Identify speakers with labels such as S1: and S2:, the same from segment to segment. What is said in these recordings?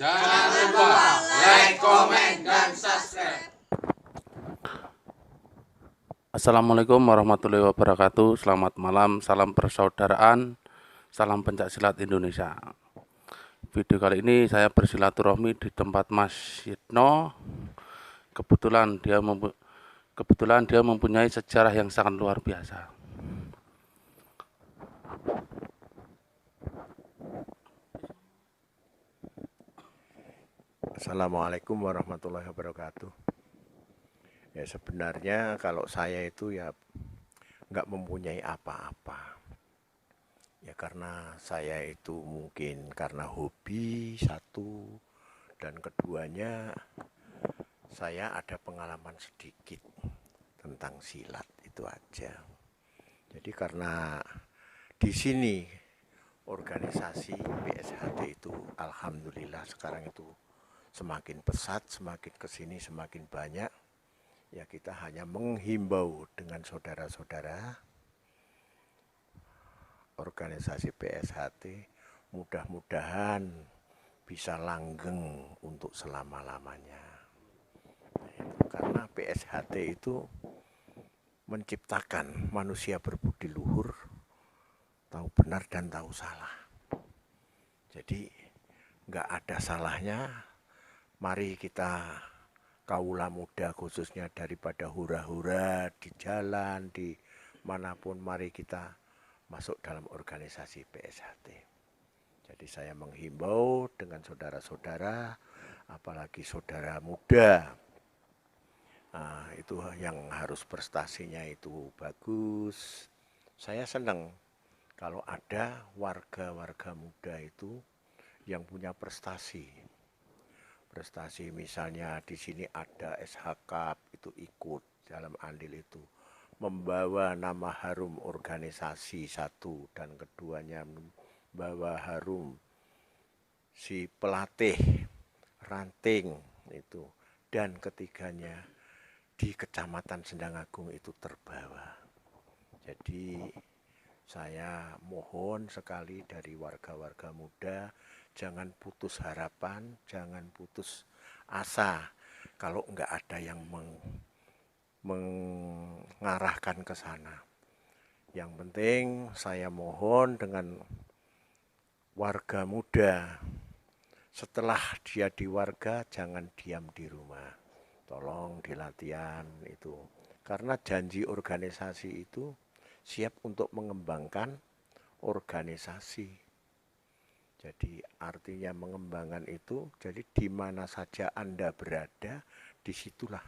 S1: Jangan lupa like, komen, dan subscribe.
S2: Assalamualaikum warahmatullahi wabarakatuh. Selamat malam, salam persaudaraan, salam pencaksilat Indonesia. Video kali ini saya bersilaturahmi di tempat Mas Yitno. Kebetulan dia mempunyai sejarah yang sangat luar biasa.
S3: Assalamualaikum warahmatullahi wabarakatuh. Ya sebenarnya kalau saya itu ya nggak mempunyai apa-apa. Ya karena saya itu mungkin karena hobi satu, dan keduanya saya ada pengalaman sedikit tentang silat itu aja. Jadi karena di sini organisasi PSHT itu alhamdulillah sekarang itu semakin pesat, semakin kesini semakin banyak. Ya kita hanya menghimbau dengan saudara-saudara organisasi PSHT mudah-mudahan bisa langgeng untuk selama-lamanya. Karena PSHT itu menciptakan manusia berbudi luhur, tahu benar dan tahu salah. Jadi nggak ada salahnya mari kita kaula muda khususnya daripada hura-hura di jalan, di manapun, mari kita masuk dalam organisasi PSHT. Jadi saya menghimbau dengan saudara-saudara, apalagi saudara muda, itu yang harus prestasinya itu bagus. Saya senang kalau ada warga-warga muda itu yang punya prestasi. Prestasi misalnya di sini ada SHK itu ikut dalam andil itu membawa nama harum organisasi satu, dan keduanya membawa harum si pelatih ranting itu, dan ketiganya di Kecamatan Sendang Agung itu terbawa. Jadi saya mohon sekali dari warga-warga muda, jangan putus harapan, jangan putus asa kalau enggak ada yang mengarahkan ke sana. Yang penting saya mohon dengan warga muda, setelah dia di warga jangan diam di rumah. Tolong dilatihan itu. Karena janji organisasi itu siap untuk mengembangkan organisasi. Jadi artinya mengembangkan itu, jadi di mana saja Anda berada, disitulah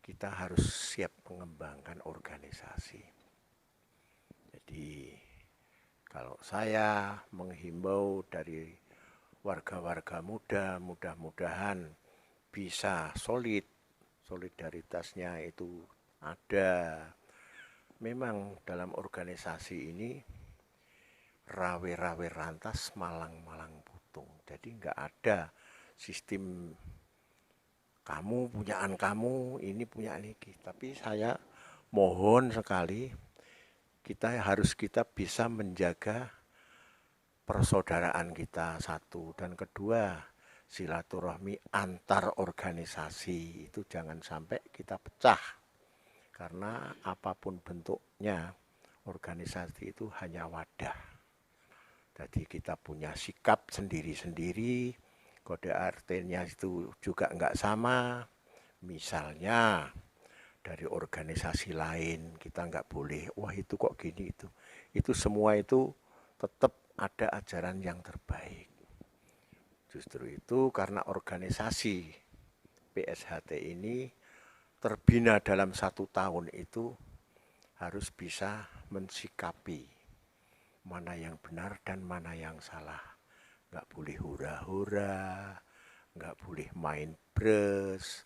S3: kita harus siap mengembangkan organisasi. Jadi kalau saya menghimbau dari warga-warga muda, mudah-mudahan bisa solid, solidaritasnya itu ada. Memang dalam organisasi ini rawe-rawe rantas, malang-malang putung. Jadi enggak ada sistem kamu punyaan kamu, ini punya ini. Tapi saya mohon sekali kita bisa menjaga persaudaraan kita satu, dan kedua silaturahmi antar organisasi itu jangan sampai kita pecah. Karena apapun bentuknya, organisasi itu hanya wadah. Jadi kita punya sikap sendiri-sendiri, kode artinya itu juga enggak sama. Misalnya dari organisasi lain kita enggak boleh, wah itu kok gini itu. Itu semua itu tetap ada ajaran yang terbaik. Justru itu karena organisasi PSHT ini terbina dalam 1 tahun itu harus bisa mensikapi mana yang benar dan mana yang salah. Nggak boleh hura-hura, nggak boleh main bres.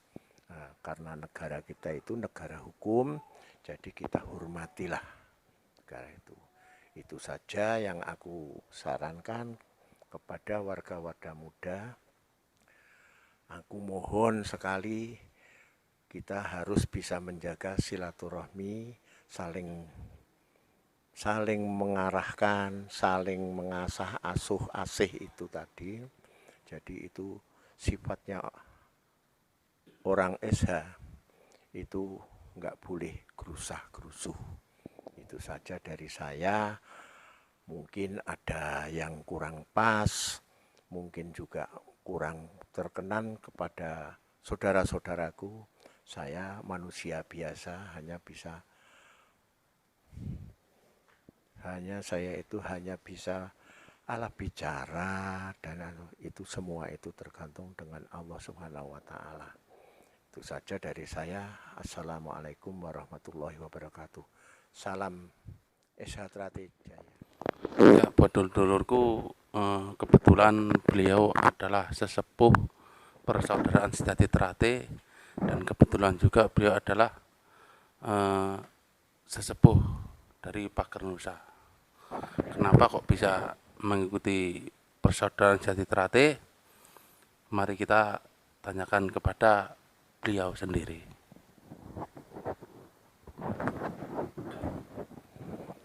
S3: Nah, karena negara kita itu negara hukum, jadi kita hormatilah negara itu. Itu saja yang aku sarankan kepada warga-warga muda. Aku mohon sekali kita harus bisa menjaga silaturahmi, saling mengarahkan, saling mengasah asuh asih itu tadi. Jadi itu sifatnya orang SH itu nggak boleh gerusah-gerusuh. Itu saja dari saya. Mungkin ada yang kurang pas, mungkin juga kurang terkenan kepada saudara-saudaraku. Saya manusia biasa, hanya bisa ala bicara dan itu semua itu tergantung dengan Allah Subhanahu wa taala. Itu saja dari saya. Assalamualaikum warahmatullahi wabarakatuh. Salam Eshatrati Jaya.
S2: Ya, buat dulur-dulurku, kebetulan beliau adalah sesepuh persaudaraan sejati Terate, dan kebetulan juga beliau adalah sesepuh dari Pager Nusa. Kenapa kok bisa mengikuti persaudaraan sejati Terate? Mari kita tanyakan kepada beliau sendiri.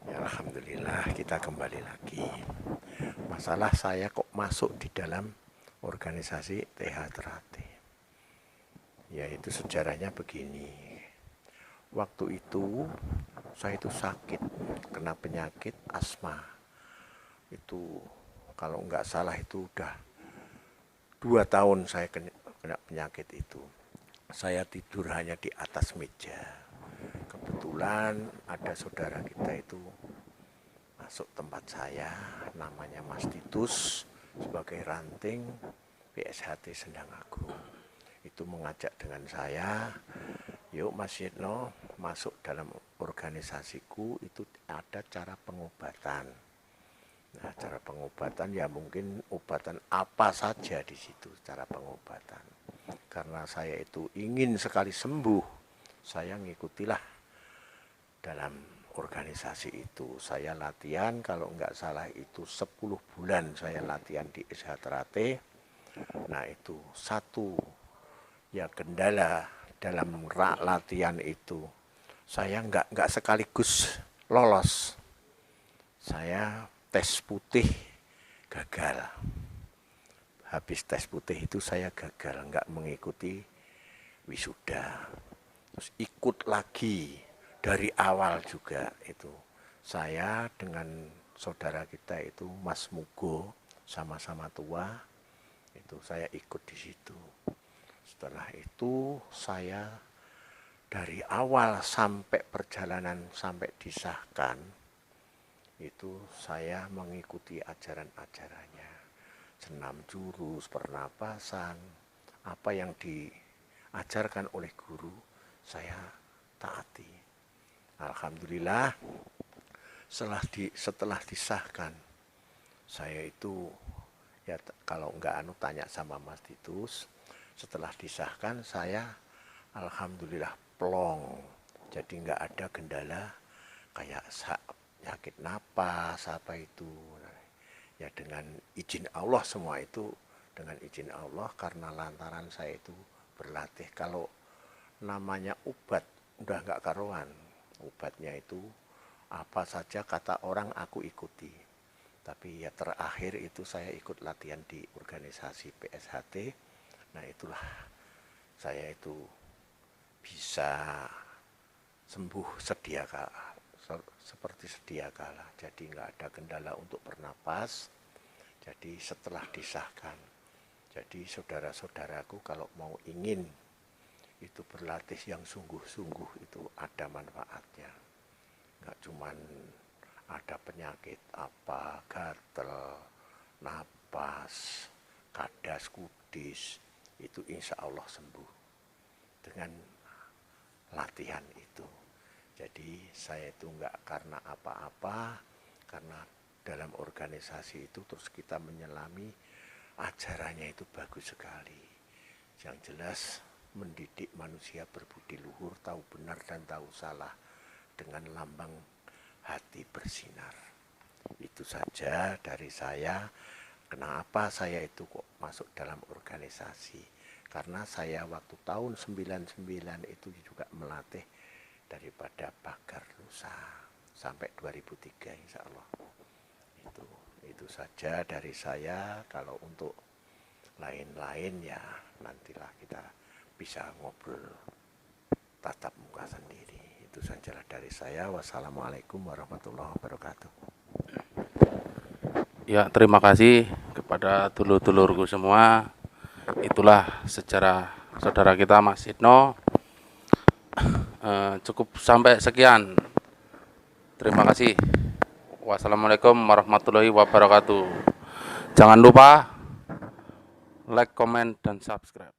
S3: Ya, alhamdulillah kita kembali lagi. Masalah saya kok masuk di dalam organisasi TH Terate. Yaitu sejarahnya begini. Waktu itu saya itu sakit, kena penyakit asma. Itu kalau nggak salah itu udah 2 tahun saya kena penyakit itu. Saya tidur hanya di atas meja. Kebetulan ada saudara kita itu masuk tempat saya, namanya Mas Titus, sebagai ranting PSHT Sendang Agung. Itu mengajak dengan saya, yuk Mas Yitno masuk dalam organisasiku, itu ada cara pengobatan. Nah, cara pengobatan ya mungkin obatan apa saja di situ cara pengobatan. Karena saya itu ingin sekali sembuh, saya ngikutilah dalam organisasi itu. Saya latihan, kalau nggak salah itu 10 bulan saya latihan di SH Terate. Nah itu satu ya kendala dalam latihan itu. Saya nggak sekaligus lolos. Saya tes putih gagal. Habis tes putih itu saya gagal, nggak mengikuti wisuda. Terus ikut lagi dari awal juga itu. Saya dengan saudara kita itu Mas Mugo, sama-sama tua, itu saya ikut di situ. Setelah itu saya dari awal sampai perjalanan sampai disahkan, itu saya mengikuti ajaran-ajarannya. Senam jurus, pernapasan, apa yang diajarkan oleh guru, saya taati. Alhamdulillah, setelah disahkan, saya itu, ya kalau enggak tanya sama Mas Titus, setelah disahkan saya alhamdulillah plong. Jadi enggak ada kendala kayak sakit napas apa itu. Ya dengan izin Allah semua itu, dengan izin Allah, karena lantaran saya itu berlatih. Kalau namanya obat udah nggak karuan, obatnya itu apa saja kata orang aku ikuti. Tapi ya terakhir itu saya ikut latihan di organisasi PSHT. Nah itulah saya itu bisa sembuh seperti sedia kala. Jadi nggak ada kendala untuk bernapas. Jadi setelah disahkan, jadi saudara-saudaraku kalau mau ingin itu berlatih yang sungguh-sungguh itu ada manfaatnya. Nggak cuman ada penyakit apa, gatel, napas, kadas, kudis, itu insya Allah sembuh dengan latihan itu. Jadi saya itu enggak karena apa-apa, karena dalam organisasi itu terus kita menyelami ajarannya itu bagus sekali. Yang jelas mendidik manusia berbudi luhur, tahu benar dan tahu salah, dengan lambang hati bersinar. Itu saja dari saya. Kenapa saya itu kok masuk dalam organisasi? Karena saya waktu tahun 99 itu juga melatih daripada Pager Nusa sampai 2003 insya Allah. Itu saja dari saya. Kalau untuk lain-lain ya nantilah kita bisa ngobrol tatap muka sendiri. Itu sajalah dari saya. Wassalamualaikum warahmatullahi wabarakatuh.
S2: Ya, terima kasih kepada dulur-dulurku semua. Itulah sejarah saudara kita Mas Sidno. Cukup sampai sekian. Terima kasih. Wassalamualaikum warahmatullahi wabarakatuh. Jangan lupa like, comment, dan subscribe.